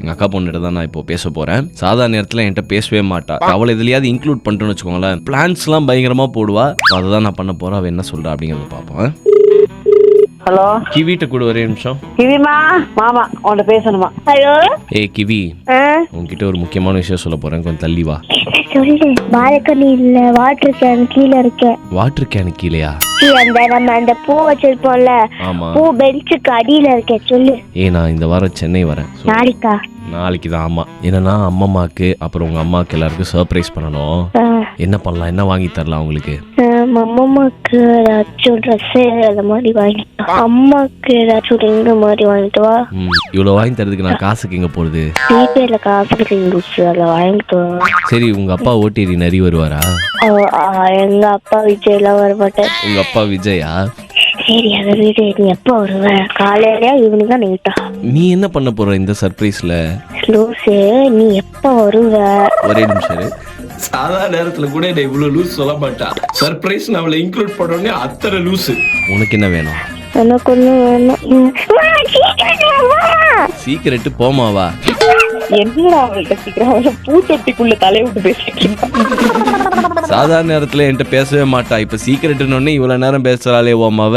எங்க அக்கா பொண்ணுகிட்ட தான் நான் இப்போ பேச போறேன். சாதாரண நேரத்துல என்கிட்ட பேசவே மாட்டா. அவளை இதுலயாவது இன்க்ளூட் பண்ணிட்டோன்னு வச்சுக்கோங்களேன், பிளான்ஸ் எல்லாம் பயங்கரமா போடுவா. அதுதான் நான் பண்ண போறேன். அவ என்ன சொல்றா அப்படிங்கறத பாப்போம். ஹலோ கிவிட்ட கூட ஒரே நிமிஷம். கிவிமா மாமா உன்கிட்ட பேசணுமா? ஹலோ. ஏய் கிவி, உன்கிட்ட ஒரு முக்கியமான விஷயம் சொல்ல போறேன். கொஞ்சம் தள்ளி வா. சொல்லு. பால்கனி இல்ல, வாட்டர் கேன் கீழே இருக்கேன். வாட்டர் கேனு கீழயா? அந்த நம்ம அந்த பூ வச்சிருப்போம்ல, ஆமா. பூ பெஞ்சுக்கு அடியில இருக்கேன். சொல்லு. நான் இந்த வாரம் சென்னை வரேன். நாளைக்கா? நாளைக்கு தான். ஆமா. என்னன்னா அம்மாக்கு அப்புறம் உங்க அம்மாக்கு எல்லாருக்கும் சர்ப்ரைஸ் பண்ணணும். என்ன பண்ணலாம், என்ன வாங்கி தரலாம் உங்களுக்கு? அம்மாக்கு ஏதாச்சும் ட்ரெஸ் அந்த மாதிரி வாங்கிட்டு, அம்மாக்கு ஏதாச்சும் ரிங்கு மாதிரி வாங்கிட்டு வா. இவ்வளவு வாங்கி தரதுக்கு நான் காசுக்கு எங்க போறது? ஜிபேல காசு ரிங்ஸ் அதில் வாங்கிட்டு வா. சரி, உங்க அப்பா ஓடிடி நிறைய வருவாரா? எங்க அப்பா விஜய் எல்லாம் வர மாட்டேன். உங்க அப்பா விஜயா? சரி, அதை வீடு நீ எப்ப வருவ? காலையிலயா ஈவினிங் தான் நைட்டா? நீ என்ன பண்ண போற இந்த சர்ப்ரைஸ்ல? லூசு, நீ எப்ப வருவ? ஒரே நிமிஷம். சாதாரண நேரத்துல கூட என்ன இவ்வளவு லூஸ் சொல்ல மாட்டா. சர்ப்ரைஸ் நம்மள இன்க்ளூட் பண்ணோடனே அத்தனை லூஸ். உனக்கு என்ன வேணும்? எனக்கு ஒண்ணு வேணும். சீக்கிரட்டு போமாவா? என்னடா அவள்கிட்ட சீக்கிரம் பூத்தொட்டிக்குள்ள தலையை விட்டு பேசிட்டு. சாதாரண நேரத்துல என்கிட்ட பேசவே மாட்டா. இப்ப சீக்கிரட்டுன்னு இவ்வளவு நேரம் பேசுறாளே ஓமாவ.